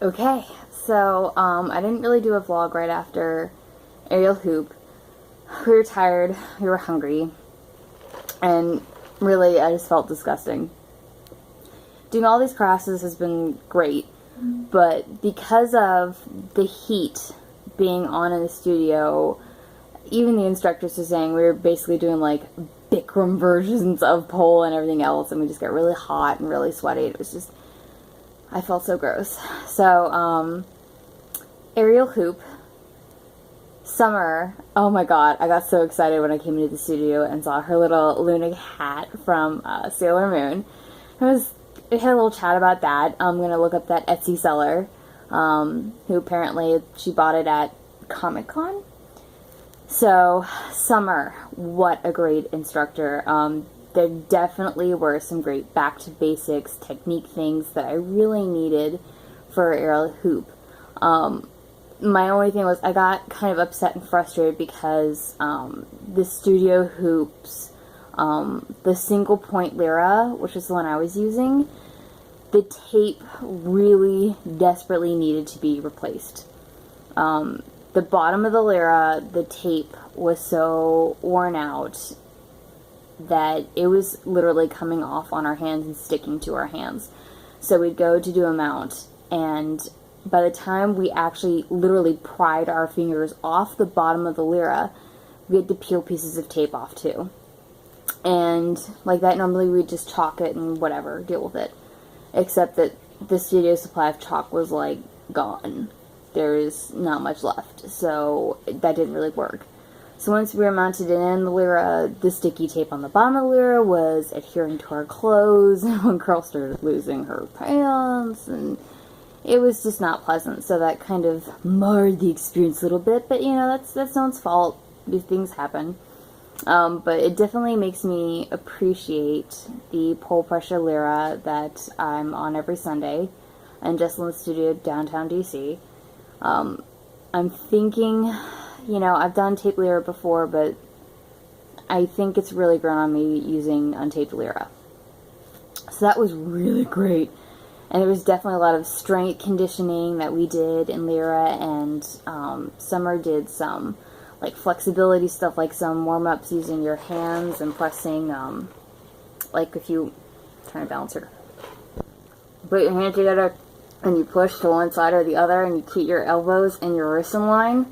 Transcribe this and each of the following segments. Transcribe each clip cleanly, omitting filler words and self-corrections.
Okay, so I didn't really do a vlog right after aerial hoop. We were tired, we were hungry, and really I just felt disgusting. Doing all these classes has been great, but because of the heat being on in the studio, even the instructors were saying we were basically doing like Bikram versions of pole and everything else, and we just got really hot and really sweaty. It was just, I felt so gross. So, aerial hoop, Summer, oh my god, I got so excited when I came into the studio and saw her little Luna hat from Sailor Moon. We had a little chat about that. I'm going to look up that Etsy seller, who apparently she bought it at Comic-Con. So, Summer, what a great instructor. There definitely were some great back to basics technique things that I really needed for aerial hoop. My only thing was I got kind of upset and frustrated because the studio hoops, the single point Lyra, which is the one I was using, the tape really desperately needed to be replaced. The bottom of the Lyra, the tape was so worn out that it was literally coming off on our hands and sticking to our hands. So we'd go to do a mount, and by the time we actually literally pried our fingers off the bottom of the Lyra, we had to peel pieces of tape off too. And like that, normally we'd just chalk it and whatever, deal with it. Except that the studio supply of chalk was like gone. There's not much left, so that didn't really work. So once we were mounted in the Lyra, the sticky tape on the bottom of the Lyra was adhering to our clothes, and one girl started losing her pants, and it was just not pleasant, so that kind of marred the experience a little bit, but you know, that's no one's fault. These things happen. But it definitely makes me appreciate the pole pressure Lyra that I'm on every Sunday in Jesselyn's studio downtown DC. I'm thinking, you know, I've done taped Lyra before, but I think it's really grown on me using untaped Lyra. So that was really great. And there was definitely a lot of strength conditioning that we did in Lyra, and Summer did some like flexibility stuff, like some warm-ups using your hands and pressing, like if you, trying to balance her, put your hands together and you push to one side or the other and you keep your elbows and your wrists in line.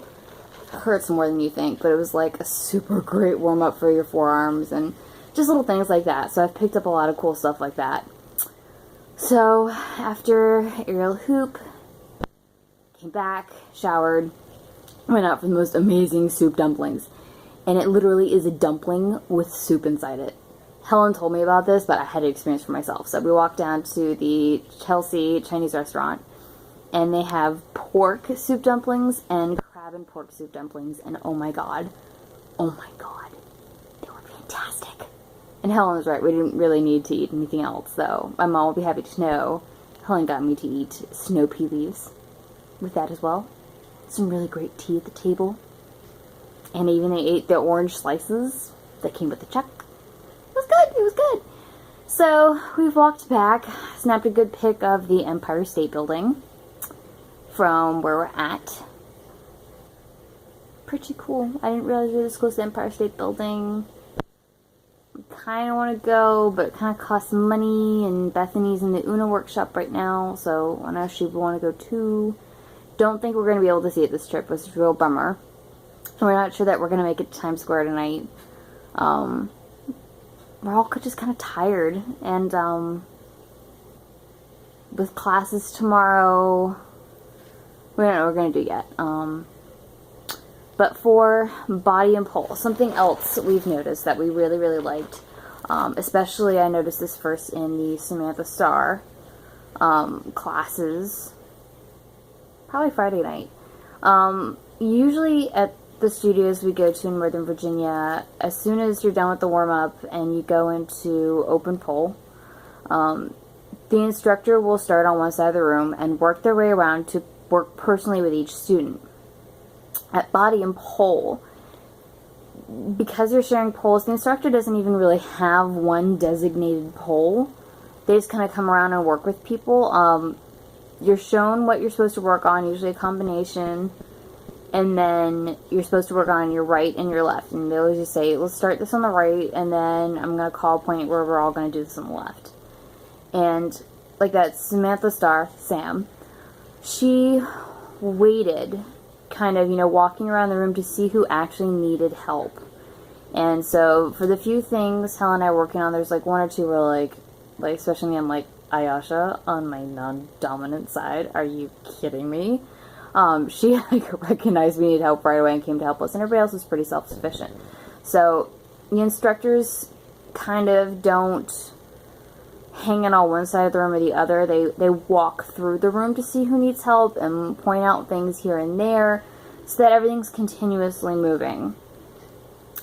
It hurts more than you think, but it was like a super great warm-up for your forearms and just little things like that. So I've picked up a lot of cool stuff like that. So after aerial hoop, came back, showered, went out for the most amazing soup dumplings. And it literally is a dumpling with soup inside it. Helen told me about this, but I had to experience for myself. So we walked down to the Chelsea Chinese restaurant, and they have pork soup dumplings and crab and pork soup dumplings. And oh my god, they were fantastic. And Helen was right, we didn't really need to eat anything else, though. My mom will be happy to know Helen got me to eat snow pea leaves with that as well. Some really great tea at the table. And even they ate the orange slices that came with the check. It was good, it was good. So, we've walked back, snapped a good pic of the Empire State Building from where we're at. Pretty cool. I didn't realize we were this close to the Empire State Building. Kind of want to go, but it kind of costs money, and Bethany's in the Una workshop right now, so I know she would want to go too. Don't think we're going to be able to see it this trip, which is a real bummer. And we're not sure that we're going to make it to Times Square tonight. We're all just kind of tired, and with classes tomorrow, we don't know what we're going to do yet. But for body and pole, something else we've noticed that we really, really liked, especially I noticed this first in the Samantha Starr classes, probably Friday night. Usually at the studios we go to in Northern Virginia, as soon as you're done with the warm-up and you go into open pole, the instructor will start on one side of the room and work their way around to work personally with each student. At body and pole, because they're sharing poles, the instructor doesn't even really have one designated pole. They just kind of come around and work with people. you're shown what you're supposed to work on, usually a combination, and then you're supposed to work on your right and your left. And they always just say, let's start this on the right, and then I'm going to call a point where we're all going to do this on the left. And like that Samantha Starr, Sam, she waited, kind of, you know, walking around the room to see who actually needed help. And so for the few things Helen and I are working on, there's like one or two where like especially me, I'm like, Ayasha on my non-dominant side, are you kidding me? She like recognized we needed help right away and came to help us, and everybody else was pretty self-sufficient. So the instructors kind of don't hang in on one side of the room or the other. They walk through the room to see who needs help and point out things here and there so that everything's continuously moving.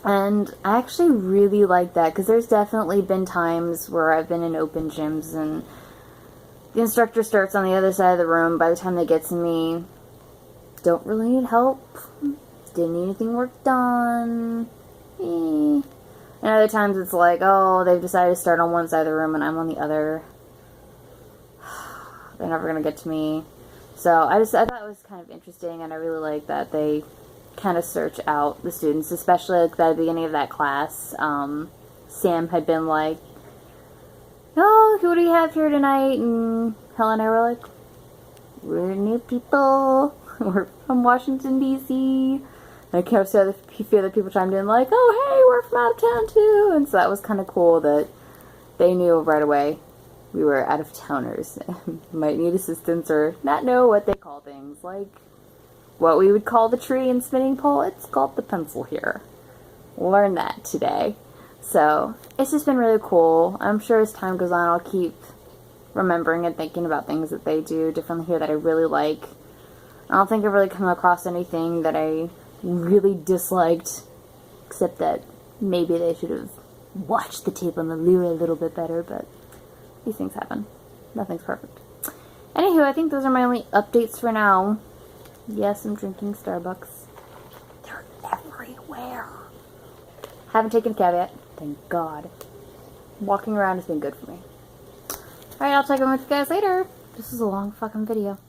And I actually really like that, because there's definitely been times where I've been in open gyms and the instructor starts on the other side of the room. By the time they get to me, don't really need help, didn't need anything work done, And other times it's like, oh, they've decided to start on one side of the room and I'm on the other. They're never going to get to me. So I thought it was kind of interesting, and I really like that they kind of search out the students, especially like at the beginning of that class. Sam had been like, oh, what do you have here tonight? And Helen and I were like, we're new people. We're from Washington, D.C. And I see a few other people chimed in like, oh, hey, we're from out of town, too. And so that was kind of cool that they knew right away we were out-of-towners. Might need assistance or not know what they call things. Like what we would call the tree and spinning pole, it's called the pencil here. Learn that today. So it's just been really cool. I'm sure as time goes on, I'll keep remembering and thinking about things that they do differently here that I really like. I don't think I've really come across anything that I really disliked, except that maybe they should have watched the tape on the Lyra a little bit better, but these things happen. Nothing's perfect. Anywho, I think those are my only updates for now. Yes, I'm drinking Starbucks. They're everywhere. Haven't taken a cab yet. Thank God. Walking around has been good for me. Alright, I'll check in with you guys later. This is a long fucking video.